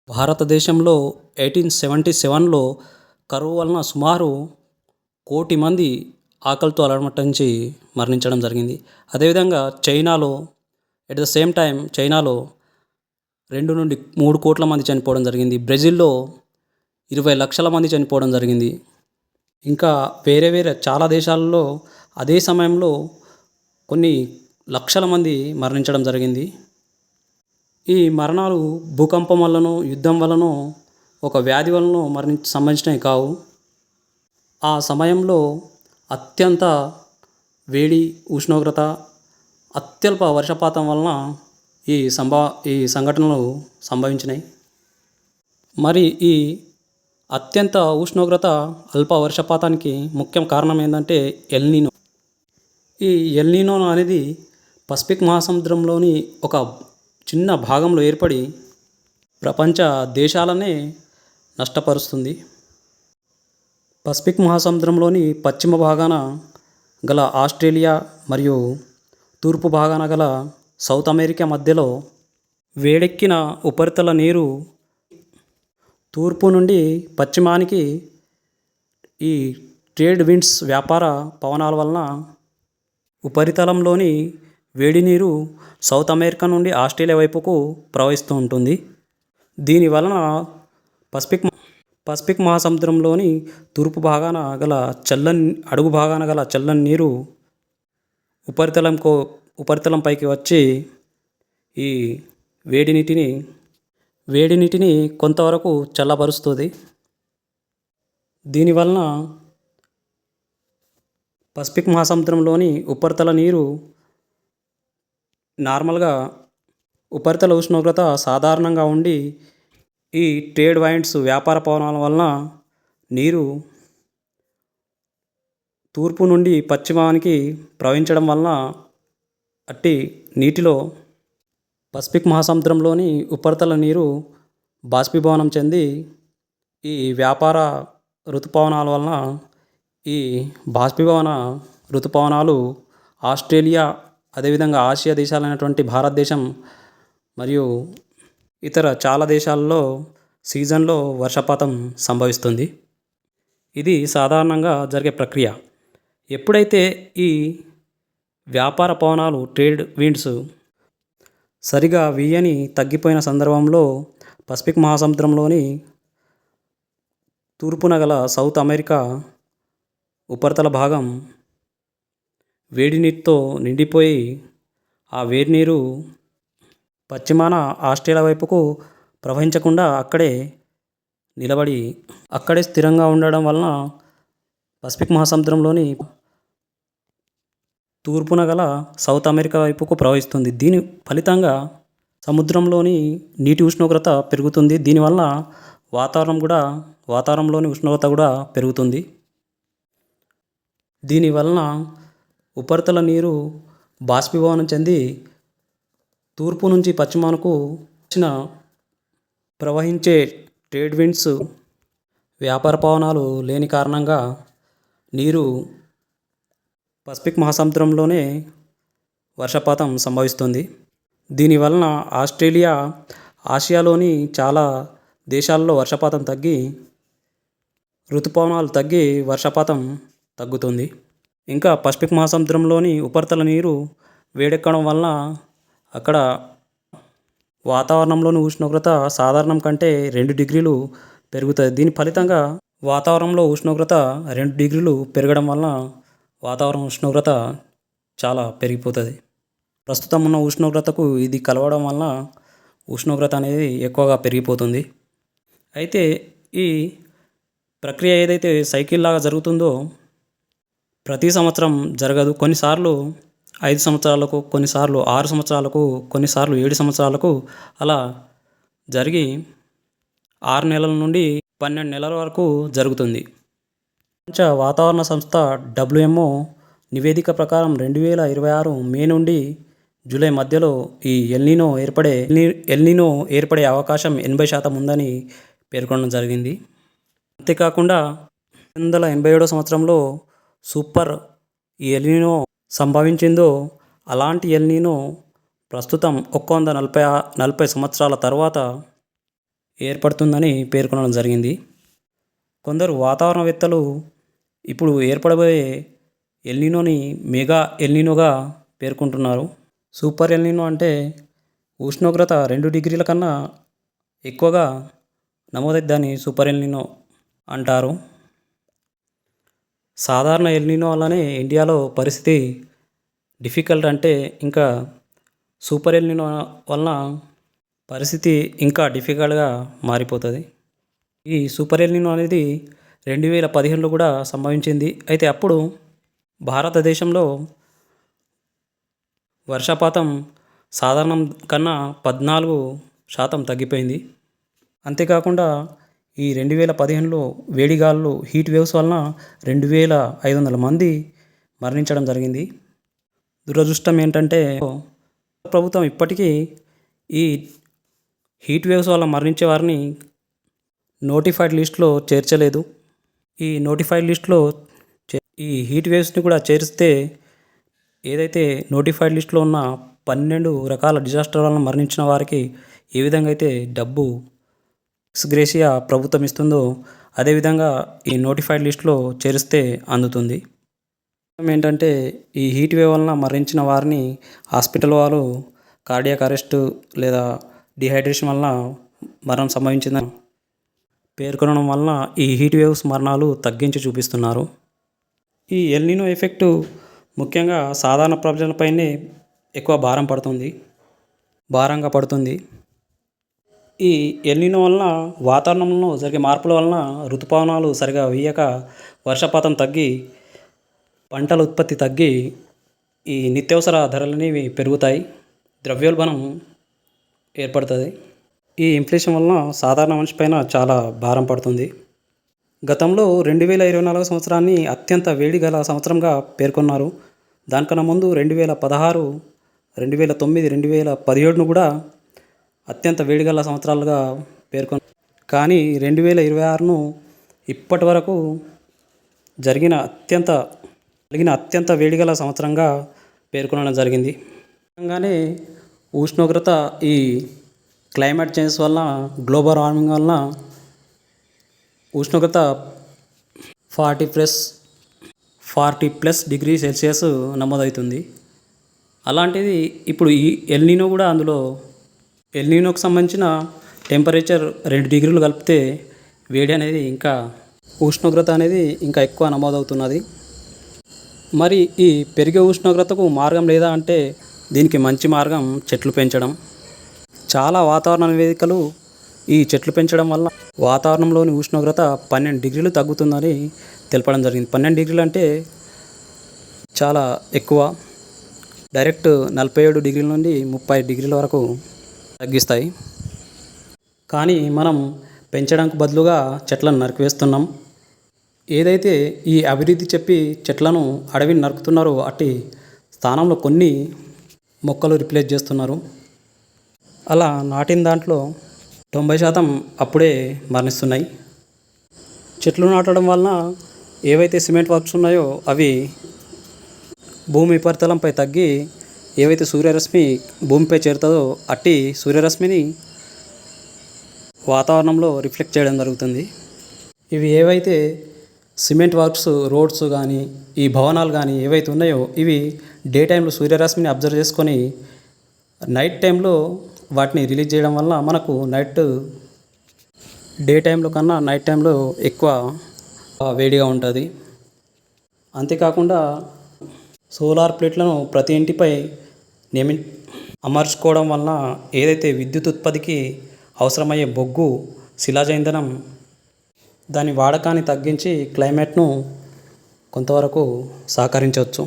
భారతదేశంలో 1877లో కరువు వలన సుమారు 1,00,00,000 మంది ఆకలితో అలమటించి మరణించడం జరిగింది. అదేవిధంగా చైనాలో ఎట్ ద సేమ్ టైం చైనాలో 2-3 కోట్ల మంది చనిపోవడం జరిగింది. బ్రెజిల్‌లో 20,00,000 మంది చనిపోవడం జరిగింది. ఇంకా వేరే చాలా దేశాలలో అదే సమయంలో కొన్ని లక్షల మంది మరణించడం జరిగింది. ఈ మరణాలు భూకంపం వల్లనో, యుద్ధం వల్లనో, ఒక వ్యాధి వలనో సంభవించినవి కావు. ఆ సమయంలో అత్యంత వేడి, ఉష్ణోగ్రత, అత్యల్ప వర్షపాతం వలన ఈ సంఘటనలు సంభవించినాయి. మరి ఈ అత్యంత ఉష్ణోగ్రత, అల్ప వర్షపాతానికి ముఖ్య కారణం ఏంటంటే ఎల్ నినో. ఈ ఎల్ నినో అనేది పసిఫిక్ మహాసముద్రంలోని ఒక చిన్న భాగంలో ఏర్పడి ప్రపంచ దేశాలనే నష్టపరుస్తుంది. పసిఫిక్ మహాసముద్రంలోని పశ్చిమ భాగాన గల ఆస్ట్రేలియా మరియు తూర్పు భాగాన గల సౌత్ అమెరికా మధ్యలో వేడెక్కిన ఉపరితల నీరు తూర్పు నుండి పశ్చిమానికి ఈ ట్రేడ్ విండ్స్, వ్యాపార పవనాల వలన ఉపరితలంలోని వేడి నీరు సౌత్ అమెరికా నుండి ఆస్ట్రేలియా వైపుకు ప్రవహిస్తూ ఉంటుంది. దీని వలన పసిఫిక్ మహాసముద్రంలోని తూర్పు భాగాన గల అడుగు భాగాన గల చల్లని నీరు ఉపరితలంపైకి వచ్చి ఈ వేడి నీటిని కొంతవరకు చల్లబరుస్తుంది. దీనివలన పసిఫిక్ మహాసముద్రంలోని ఉపరితల నీరు నార్మల్గా ఉపరితల ఉష్ణోగ్రత సాధారణంగా ఉండి ఈ ట్రేడ్ వైండ్స్, వ్యాపార పవనాల వలన నీరు తూర్పు నుండి పశ్చిమానికి ప్రవహించడం వలన అట్టి నీటిలో పసిఫిక్ మహాసముద్రంలోని ఉపరితల నీరు బాష్పీభవనం చెంది ఈ వ్యాపార ఋతుపవనాల వలన ఈ బాష్పీభవన ఋతుపవనాలు ఆస్ట్రేలియా, అదేవిధంగా ఆసియా దేశాలైనటువంటి భారతదేశం మరియు ఇతర చాలా దేశాల్లో సీజన్లో వర్షపాతం సంభవిస్తుంది. ఇది సాధారణంగా జరిగే ప్రక్రియ. ఎప్పుడైతే ఈ వ్యాపార పవనాలు, ట్రేడ్ విండ్స్ సరిగా వీయని తగ్గిపోయిన సందర్భంలో పసిఫిక్ మహాసముద్రంలోని తూర్పున గల సౌత్ అమెరికా ఉపరితల భాగం వేడి నీటితో నిండిపోయి ఆ వేడి నీరు పశ్చిమాన ఆస్ట్రేలియా వైపుకు ప్రవహించకుండా అక్కడే స్థిరంగా ఉండడం వలన పసిఫిక్ మహాసముద్రంలోని తూర్పున గల సౌత్ అమెరికా వైపుకు ప్రవహిస్తుంది. దీని ఫలితంగా సముద్రంలోని నీటి ఉష్ణోగ్రత పెరుగుతుంది. దీనివల్ల వాతావరణంలోని ఉష్ణోగ్రత కూడా పెరుగుతుంది. దీనివలన ఉపరితల నీరు బాష్పీభవనం చెంది తూర్పు నుంచి పశ్చిమానికి ప్రవహించే ట్రేడ్ విండ్స్, వ్యాపార పవనాలు లేని కారణంగా నీరు పసిఫిక్ మహాసముద్రంలోనే వర్షపాతం సంభవిస్తుంది. దీనివలన ఆస్ట్రేలియా, ఆసియాలోని చాలా దేశాల్లో వర్షపాతం తగ్గి ఋతుపవనాలు తగ్గి వర్షపాతం తగ్గుతుంది. ఇంకా పసిఫిక్ మహాసముద్రంలోని ఉపరితల నీరు వేడెక్కడం వలన అక్కడ వాతావరణంలోని ఉష్ణోగ్రత సాధారణం కంటే 2 డిగ్రీలు పెరుగుతుంది. దీని ఫలితంగా వాతావరణంలో ఉష్ణోగ్రత 2 డిగ్రీలు పెరగడం వలన వాతావరణ ఉష్ణోగ్రత చాలా పెరిగిపోతుంది. ప్రస్తుతం ఉన్న ఉష్ణోగ్రతకు ఇది కలవడం వలన ఉష్ణోగ్రత అనేది ఎక్కువగా పెరిగిపోతుంది. అయితే ఈ ప్రక్రియ ఏదైతే సైకిల్ లాగా జరుగుతుందో ప్రతి సంవత్సరం జరగదు. కొన్నిసార్లు 5 సంవత్సరాలకు, కొన్నిసార్లు 6 సంవత్సరాలకు, కొన్నిసార్లు 7 సంవత్సరాలకు అలా జరిగి 6 నెలల నుండి 12 నెలల వరకు జరుగుతుంది. ప్రపంచ వాతావరణ సంస్థ WMO నివేదిక ప్రకారం 2026 మే నుండి జూలై మధ్యలో ఈ ఎల్ నినో ఏర్పడే అవకాశం 80% ఉందని పేర్కొనడం జరిగింది. అంతేకాకుండా 1987 సంవత్సరంలో సూపర్ ఎల్ నినో సంభవించిందో అలాంటి ఎల్ నినో ప్రస్తుతం 140 సంవత్సరాల తర్వాత ఏర్పడుతుందని పేర్కొనడం జరిగింది. కొందరు వాతావరణవేత్తలు ఇప్పుడు ఏర్పడబోయే ఎల్నినోని మెగా ఎల్నినోగా పేర్కొంటున్నారు. సూపర్ ఎల్నినో అంటే ఉష్ణోగ్రత 2 డిగ్రీల కన్నా ఎక్కువగా నమోదైతే దాన్ని సూపర్ ఎల్నినో అంటారు. సాధారణ ఎల్నినో వల్లనే ఇండియాలో పరిస్థితి డిఫికల్ట్ అంటే ఇంకా సూపర్ ఎల్నినో వలన పరిస్థితి ఇంకా డిఫికల్ట్గా మారిపోతుంది. ఈ సూపర్ ఎల్నినో అనేది 2015లో కూడా సంభవించింది. అయితే అప్పుడు భారతదేశంలో వర్షపాతం సాధారణం కన్నా 14% తగ్గిపోయింది. అంతేకాకుండా ఈ 2015లో వేడిగాలులు హీట్ వేవ్స్ వలన 2500 మంది మరణించడం జరిగింది. దురదృష్టం ఏంటంటే ప్రభుత్వం ఇప్పటికీ ఈ హీట్ వేవ్స్ వల్ల మరణించే వారిని నోటిఫైడ్ లిస్ట్లో చేర్చలేదు. ఈ నోటిఫైడ్ లిస్ట్లో ఈ హీట్ వేవ్స్ని కూడా చేరిస్తే ఏదైతే నోటిఫైడ్ లిస్ట్లో ఉన్న 12 రకాల డిజాస్టర్ వలన మరణించిన వారికి ఏ విధంగా అయితే డబ్బు ఎక్స్గ్రేషియా ప్రభుత్వం ఇస్తుందో అదేవిధంగా ఈ నోటిఫైడ్ లిస్ట్లో చేరిస్తే అందుతుంది. ఏంటంటే ఈ హీట్ వేవ్ వలన మరణించిన వారిని హాస్పిటల్ వాళ్ళు కార్డియాక్ అరెస్ట్ లేదా డిహైడ్రేషన్ వలన మరణం సంభవించిందని పేర్కొనడం వలన ఈ హీట్ వేవ్స్ మరణాలు తగ్గించి చూపిస్తున్నారు. ఈ ఎల్నినో ఎఫెక్టు ముఖ్యంగా సాధారణ ప్రజలపైనే ఎక్కువ భారంగా పడుతుంది. ఈ ఎల్నినో వలన వాతావరణంలో జరిగే మార్పుల వలన ఋతుపవనాలు సరిగా వీయక వర్షపాతం తగ్గి పంటల ఉత్పత్తి తగ్గి ఈ నిత్యావసర ధరలనేవి పెరుగుతాయి, ద్రవ్యోల్బణం ఏర్పడుతుంది. ఈ ఇన్ఫ్లేషన్ వలన సాధారణ మనిషి పైన చాలా భారం పడుతుంది. గతంలో 2024 సంవత్సరాన్ని అత్యంత వేడి గల సంవత్సరంగా పేర్కొన్నారు. దానికన్నా ముందు 2016, 2009, 2017ను కూడా అత్యంత వేడిగల సంవత్సరాలుగా పేర్కొన్నారు. కానీ 2026ను ఇప్పటి వరకు జరిగిన అత్యంత వేడిగల సంవత్సరంగా పేర్కొనడం జరిగింది. నిజంగానే ఉష్ణోగ్రత ఈ క్లైమేట్ చేంజ్ వలన గ్లోబల్ వార్మింగ్ వలన ఉష్ణోగ్రత 40+ డిగ్రీ సెల్సియస్ నమోదవుతుంది. అలాంటిది ఇప్పుడు ఈ ఎల్నినో కూడా అందులో ఎల్నినోకి సంబంధించిన టెంపరేచర్ 2 డిగ్రీలు కలిపితే వేడి అనేది ఇంకా ఉష్ణోగ్రత అనేది ఇంకా ఎక్కువ నమోదవుతున్నది. మరి ఈ పెరిగే ఉష్ణోగ్రతకు మార్గం లేదా అంటే దీనికి మంచి మార్గం చెట్లు పెంచడం. చాలా వాతావరణ నివేదికలు ఈ చెట్లు పెంచడం వల్ల వాతావరణంలోని ఉష్ణోగ్రత 12 డిగ్రీలు తగ్గుతుందని తెలపడం జరిగింది. 12 డిగ్రీలు అంటే చాలా ఎక్కువ. డైరెక్ట్ 47 డిగ్రీల నుండి 30 డిగ్రీల వరకు తగ్గిస్తాయి. కానీ మనం పెంచడానికి బదులుగా చెట్లను నరికివేస్తున్నాం. ఏదైతే ఈ అభివృద్ధి చెప్పి చెట్లను అడవిని నరుకుతున్నారో అట్టి స్థానంలో కొన్ని మొక్కలు రిప్లేస్ చేస్తున్నారు. అలా నాటిన దాంట్లో 90% అప్పుడే మరణిస్తున్నాయి. చెట్లు నాటడం వలన ఏవైతే సిమెంట్ వర్క్స్ ఉన్నాయో అవి భూమి ఉపరితలంపై తగ్గి ఏవైతే సూర్యరశ్మి భూమిపై చేరుతుందో అట్టి సూర్యరశ్మిని వాతావరణంలో రిఫ్లెక్ట్ చేయడం జరుగుతుంది. ఇవి ఏవైతే సిమెంట్ వర్క్స్, రోడ్స్ కానీ ఈ భవనాలు కానీ ఏవైతే ఉన్నాయో ఇవి డే టైంలో సూర్యరశ్మిని అబ్జర్వ్ చేసుకొని నైట్ టైంలో వాటిని రిలీజ్ చేయడం వల్ల మనకు డే టైంలో కన్నా నైట్ టైంలో ఎక్కువ వేడిగా ఉంటుంది. అంతేకాకుండా సోలార్ ప్లేట్లను ప్రతి ఇంటిపై అమర్చుకోవడం వలన ఏదైతే విద్యుత్ ఉత్పత్తికి అవసరమయ్యే బొగ్గు, శిలాజ ఇంధనం దాని వాడకాన్ని తగ్గించి క్లైమేట్ను కొంతవరకు సహకరించవచ్చు.